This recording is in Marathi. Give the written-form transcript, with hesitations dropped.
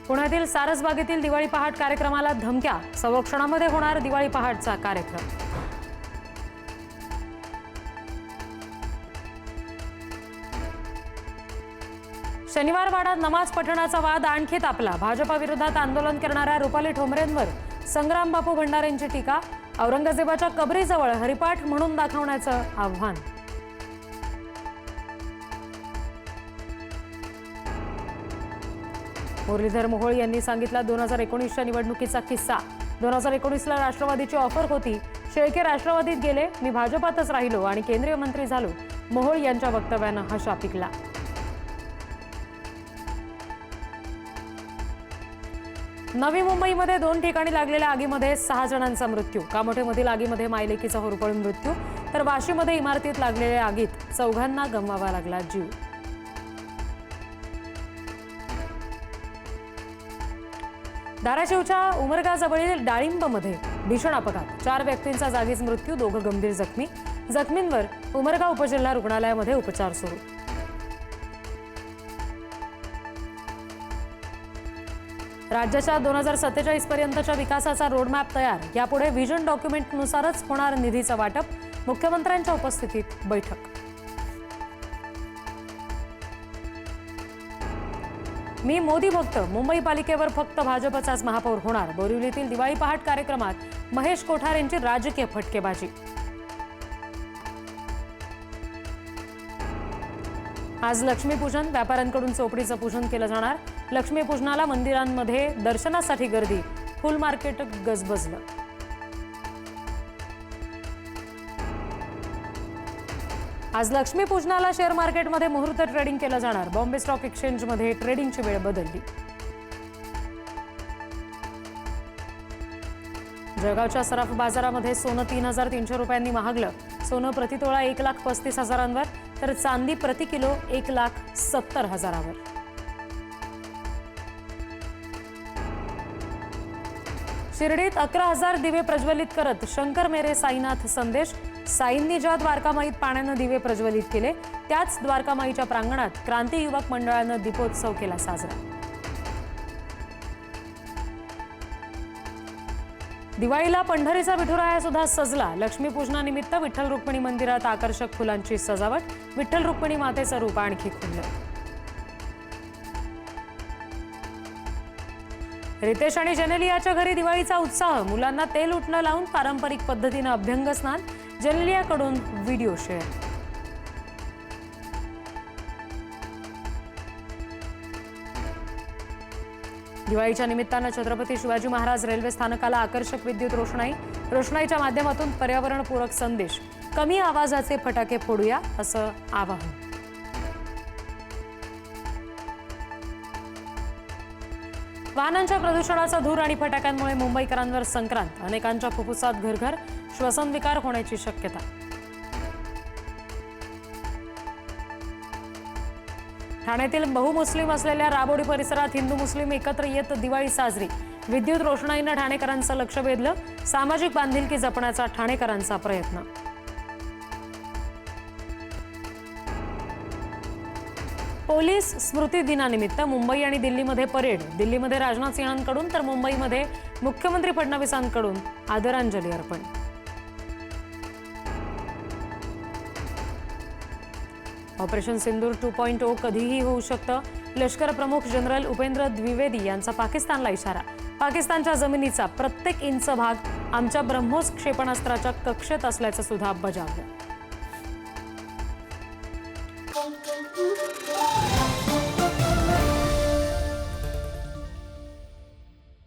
पुण्यातील सारसबागेतील दिवाळी पहाट कार्यक्रमाला धमक्या, संरक्षणामध्ये होणार दिवाळी पहाटचा कार्यक्रम। शनिवार वाडात नमाज पठणाचा वाद आणखी तापला। भाजपा विरोधात आंदोलन करणाऱ्या रुपाली ठोंबरेंवर संग्राम बापू भंडारेंची टीका। औरंगजेबाच्या कबरीजवळ हरिपाठ म्हणून दाखवण्याचं आव्हान। मुरलीधर मोहोळ यांनी सांगितला 2019च्या निवडणुकीचा किस्सा। 2019ला राष्ट्रवादीची ऑफर होती, शेळके राष्ट्रवादीत गेले, मी भाजपातच राहिलो आणि केंद्रीय मंत्री झालो। मोहोळ यांच्या वक्तव्यानं हशा पिकला। नवी मुंबईमध्ये 2 ठिकाणी लागलेल्या आगीमध्ये 6 जणांचा मृत्यू। कामोठेमधील आगीमध्ये मायलेकीचा होरपळून मृत्यू, तर वाशीमध्ये इमारतीत लागलेल्या आगीत 4घांना गमवावा लागला जीव। धाराशिवच्या उमरगाजवळील डाळिंबमध्ये भीषण अपघात, 4 व्यक्तींचा जागीच मृत्यू, 2 गंभीर जखमी। जखमींवर उमरगा उपजिल्हा रुग्णालयामध्ये उपचार सुरू। राज्याच्या 2047 पर्यंतच्या विकासाचा रोडमॅप तयार। यापुढे व्हिजन डॉक्युमेंटनुसारच होणार निधीचं वाटप। मुख्यमंत्र्यांच्या उपस्थितीत बैठक। मी मोदी भक्त, मुंबई पालिकेवर फक्त भाजपचाच महापौर होणार। बोरिवलीतील दिवाळी पहाट कार्यक्रमात महेश कोठारेंची राजकीय फटकेबाजी। आज लक्ष्मीपूजन, व्यापाऱ्यांकडून चोपडीचं पूजन केलं जाणार। लक्ष्मीपूजनाला मंदिरांमध्ये दर्शनासाठी गर्दी, फुल मार्केट गजबजलं। आज लक्ष्मीपूजनाला शेअर मार्केटमध्ये मुहूर्त ट्रेडिंग केलं जाणार। बॉम्बे स्टॉक एक्सचेंजमध्ये ट्रेडिंगची वेळ बदलली। जळगावच्या सराफ बाजारामध्ये सोनं 3,300 रुपयांनी महागलं। सोनं प्रतितोळा 1,35,000वर, तर चांदी प्रति किलो 1,70,000वर। शिर्डीत 11,000 दिवे प्रज्वलित करत शंकर मेरे साईनाथ संदेश। साईंनी ज्या द्वारकामाईत पाण्यानं दिवे प्रज्वलित केले, त्याच द्वारकामाईच्या प्रांगणात क्रांती युवक मंडळानं दीपोत्सव केला साजरा। दिवाळीला पंढरीचा विठुराया सुद्धा सजला। लक्ष्मीपूजनानिमित्त विठ्ठल रुक्मिणी मंदिरात आकर्षक फुलांची सजावट। विठ्ठल रुक्मिणी मातेचं रूप आणखी खुललं। रितेश आणि जेनेलियाच्या घरी दिवाळीचा उत्साह। मुलांना तेल उटणं लावून पारंपरिक पद्धतीनं अभ्यंग स्नान। जेनेलियाकडून व्हिडिओ शेअर। दिवाळीच्या निमित्तानं छत्रपती शिवाजी महाराज रेल्वे स्थानकाला आकर्षक विद्युत रोषणाई। रोषणाईच्या माध्यमातून पर्यावरणपूरक संदेश। कमी आवाजाचे फटाके फोडूया असं आवाहन। वाहनांच्या प्रदूषणाचा धूर आणि फटाक्यांमुळे मुंबईकरांवर संक्रांत। अनेकांच्या फुफ्फुसात घरघर, श्वसन विकार होण्याची शक्यता। ठाण्यातील बहुमुस्लिम असलेल्या राबोडी परिसरात हिंदू मुस्लिम एकत्र येत दिवाळी साजरी। विद्युत रोषणाईनं ठाणेकरांचं लक्ष वेधलं। सामाजिक बांधिलकी जपण्याचा ठाणेकरांचा प्रयत्न। पोलीस स्मृती दिनानिमित्त मुंबई आणि दिल्लीमध्ये परेड। दिल्लीमध्ये राजनाथ सिंहांकडून तर मुंबईमध्ये मुख्यमंत्री फडणवीसांकडून आदरांजली अर्पण। ऑपरेशन सिंदूर 2.0 कधीही होऊ शकतं। लष्कर प्रमुख जनरल उपेंद्र द्विवेदी यांचा पाकिस्तानला इशारा। पाकिस्तानच्या जमिनीचा प्रत्येक इंच भाग आमच्या ब्रह्मोस क्षेपणास्त्राच्या कक्षेत असल्याचं सुद्धा बजावलं।